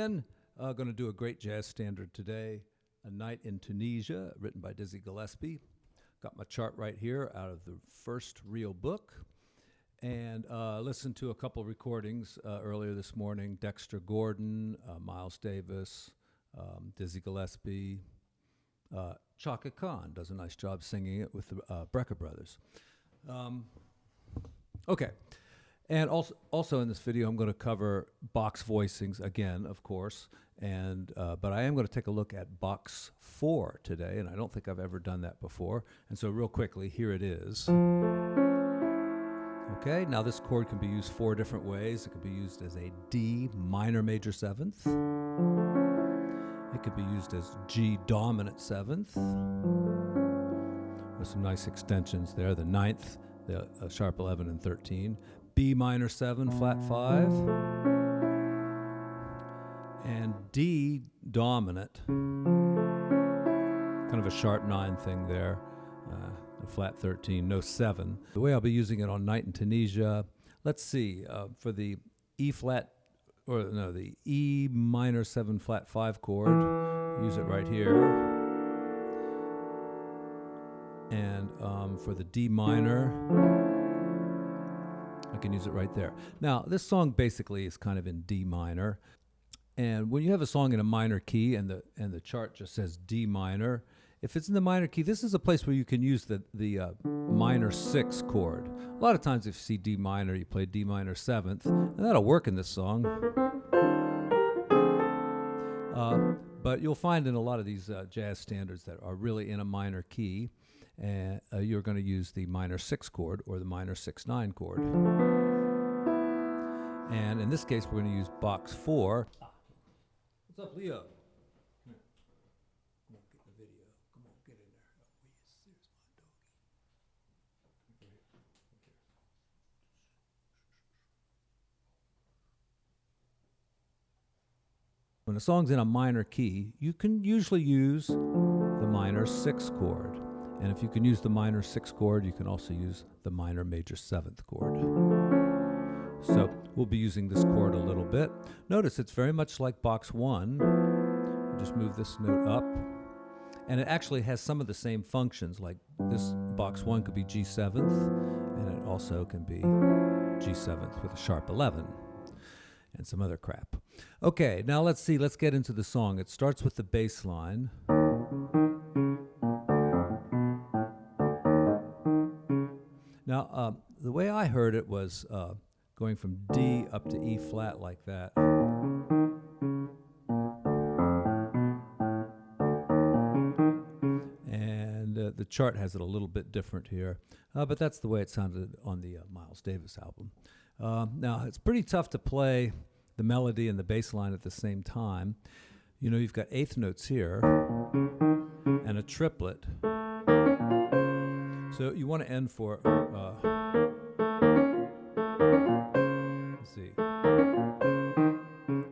again, going to do a great jazz standard today, A Night in Tunisia, written by Dizzy Gillespie. Got my chart right here out of the first real book. And listened to a couple recordings earlier this morning. Dexter Gordon, Miles Davis, Dizzy Gillespie. Chaka Khan does a nice job singing it with the Brecker Brothers. Okay. And also in this video, I'm going to cover box voicings again, of course. And but I am going to take a look at box 4 today, and I don't think I've ever done that before. And so real quickly, here it is. Okay, now this chord can be used 4 different ways. It can be used as a D minor major 7th. It could be used as G dominant 7th. With some nice extensions there. The 9th, the sharp 11 and 13. B minor 7, flat 5, and D dominant, kind of a sharp 9 thing there, a flat 13, no 7. The way I'll be using it on Night in Tunisia, let's see, for the E flat, or no, the E minor 7 flat 5 chord, use it right here, and for the D minor, I can use it right there. Now, this song basically is kind of in D minor. And when you have a song in a minor key and the chart just says D minor, if it's in the minor key, this is a place where you can use the minor 6 chord. A lot of times if you see D minor, you play D minor 7th, and that'll work in this song. But you'll find in a lot of these jazz standards that are really in a minor key, and you're going to use the minor 6 chord or the minor 6/9 chord. And in this case, we're going to use box 4. What's up, Leo? Come here. Come on, get in the video. Come on, get in there. Oh, yes, there's my doggy. When a song's in a minor key, you can usually use the minor 6 chord. And if you can use the minor 6 chord, you can also use the minor major 7th chord. So we'll be using this chord a little bit. Notice it's very much like box 1. We'll just move this note up. And it actually has some of the same functions, like this box 1 could be G7th, and it also can be G7th with a sharp 11 and some other crap. Okay, now let's see, let's get into the song. It starts with the bass line. Now, the way I heard it was going from D up to E flat like that. And the chart has it a little bit different here. But that's the way it sounded on the Miles Davis album. Now, it's pretty tough to play the melody and the bass line at the same time. You know, you've got eighth notes here and a triplet. So you want to end for, let's see.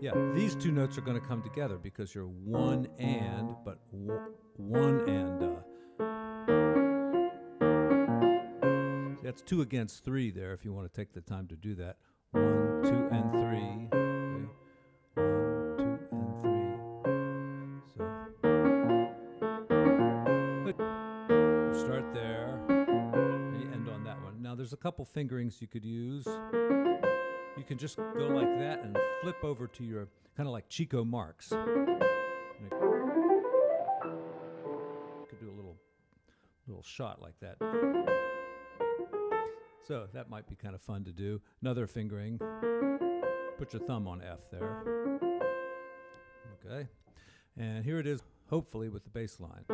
Yeah, these two notes are going to come together because you're one and, but one and. That's 2 against 3 there if you want to take the time to do that. 1, 2, and 3. Okay. 1, 2, and 3. So you start there and you end on that one. Now there's a couple fingerings you could use. You can just go like that and flip over to your, kind of like Chico Marx. You could do a little shot like that. So that might be kind of fun to do. Another fingering. Put your thumb on F there. Okay. And here it is, hopefully with the bass line.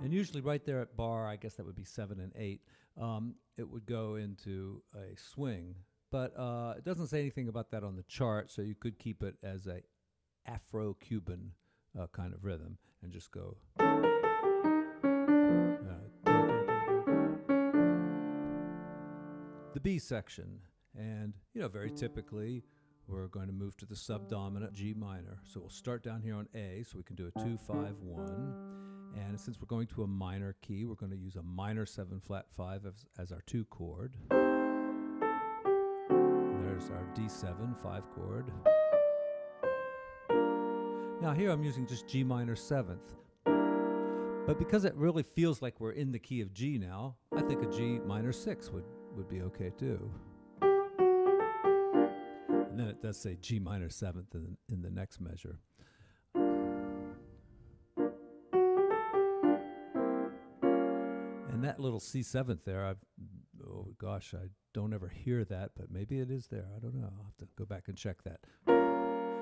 And usually right there at bar, I guess that would be 7 and 8, it would go into a swing. But it doesn't say anything about that on the chart, so you could keep it as a Afro-Cuban kind of rhythm and just go. The B section, and you know, very typically we're going to move to the subdominant G minor. So we'll start down here on A, so we can do a 2, 5, 1. And since we're going to a minor key, we're going to use a minor 7 flat 5 as our 2 chord. And there's our D7 5 chord. Now here I'm using just G minor 7th. But because it really feels like we're in the key of G now, I think a G minor 6 would be okay too. And then it does say G minor 7th in the next measure. And that little C7th there, I don't ever hear that, but maybe it is there. I don't know. I'll have to go back and check that.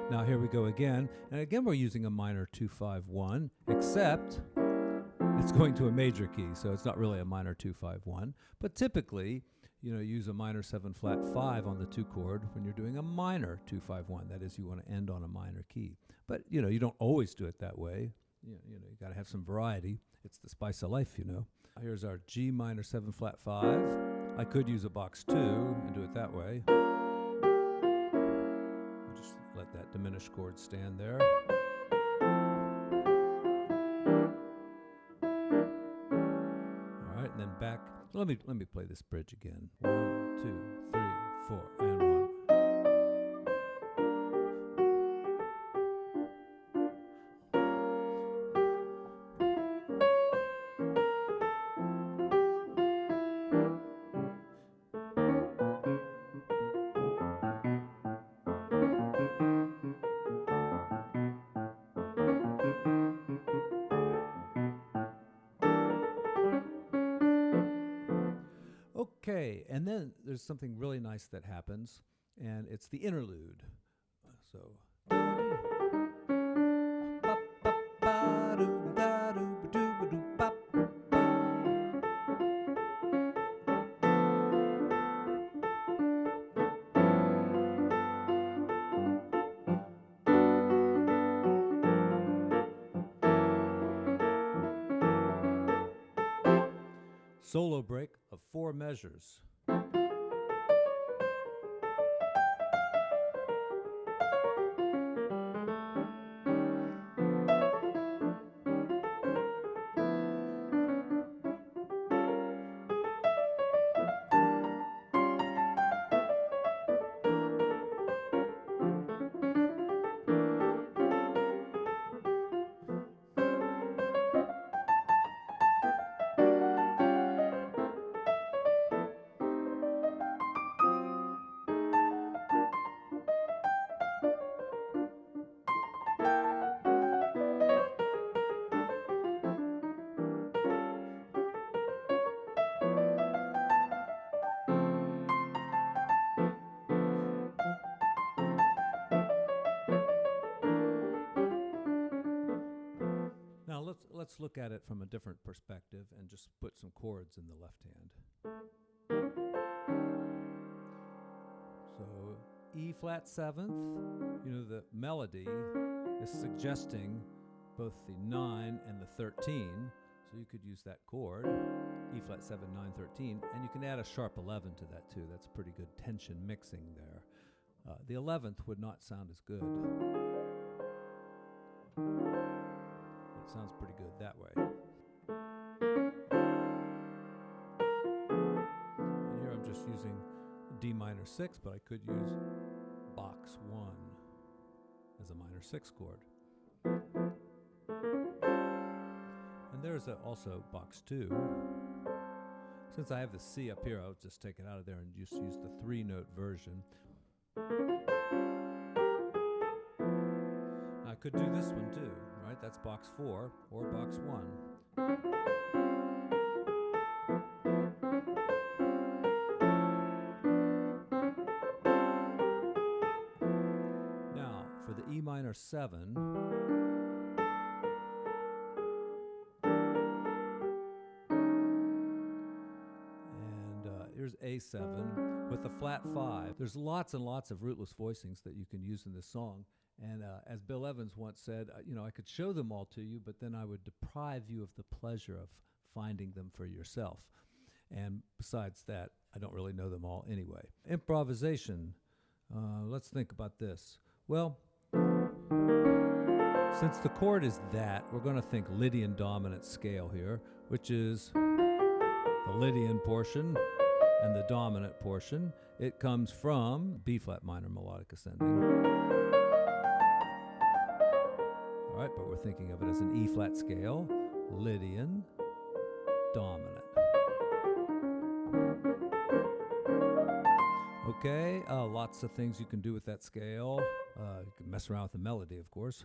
Now here we go again. And again, we're using a minor 2, 5, 1, except it's going to a major key, so it's not really a minor 2, 5, 1. But typically, use a minor 7 flat 5 on the 2 chord when you're doing a minor 2, 5, 1. That is, you want to end on a minor key. But, you don't always do it that way. You got to have some variety. It's the spice of life, Here's our G minor 7 flat 5. I could use a box 2 and do it that way. I'll just let that diminished chord stand there. And then back. Let me play this bridge again. 1, 2, 3, 4, and 1. Okay, and then there's something really nice that happens, and it's the interlude. So. Solo break of 4 measures. Now let's look at it from a different perspective and just put some chords in the left hand. So E flat 7th, the melody is suggesting both the 9 and the 13, so you could use that chord, E flat 7, 9, 13, and you can add a sharp 11 to that too. That's pretty good tension mixing there. The 11th would not sound as good. It sounds pretty good that way. And here I'm just using D minor 6, but I could use box 1 as a minor 6 chord. And there's also box 2. Since I have the C up here, I'll just take it out of there and just use the 3-note version. I could do this one too, right? That's box 4 or box 1. Now, for the E minor 7, and here's A7 with the flat 5. There's lots and lots of rootless voicings that you can use in this song. And as Bill Evans once said, I could show them all to you, but then I would deprive you of the pleasure of finding them for yourself. And besides that, I don't really know them all anyway. Improvisation. Let's think about this. Well, since the chord is that, we're going to think Lydian dominant scale here, which is the Lydian portion and the dominant portion. It comes from B flat minor melodic ascending. All right, but we're thinking of it as an E flat scale, Lydian dominant. Okay, lots of things you can do with that scale. You can mess around with the melody, of course.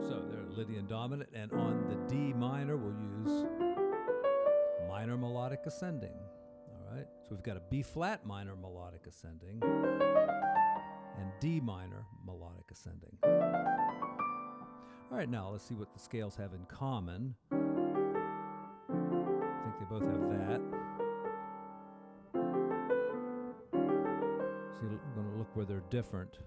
So they're Lydian dominant, and on the D minor, we'll use minor melodic ascending. All right, so we've got a B flat minor melodic ascending and D minor melodic ascending. All right, now let's see what the scales have in common. I think they both have that. So we're going to look where they're different.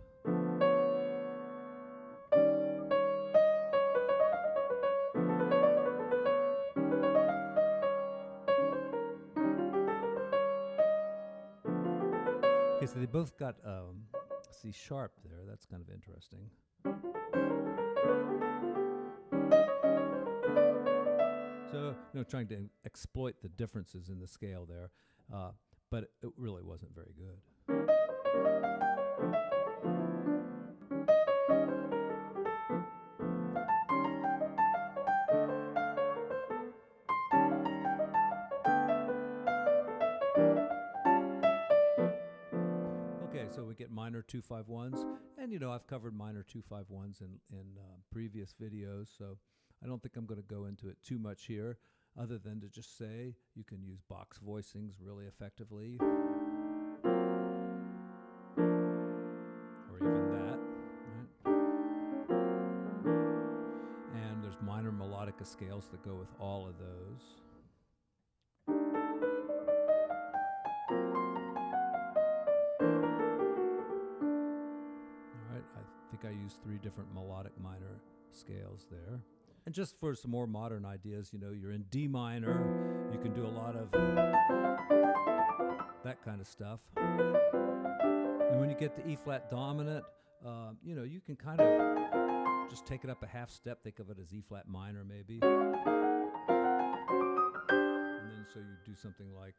Okay, so they both got C sharp there. That's kind of interesting. So, trying to exploit the differences in the scale there, but it really wasn't very good. Okay, so we get minor 2-5-1s, and I've covered minor 2-5-1s in previous videos, so I don't think I'm going to go into it too much here, other than to just say you can use box voicings really effectively, or even that, right? And there's minor melodic scales that go with all of those. All right, I think I used 3 different melodic minor scales there. And just for some more modern ideas, you're in D minor, you can do a lot of that kind of stuff. And when you get to E flat dominant, you can kind of just take it up a half step, think of it as E flat minor maybe. And then so you do something like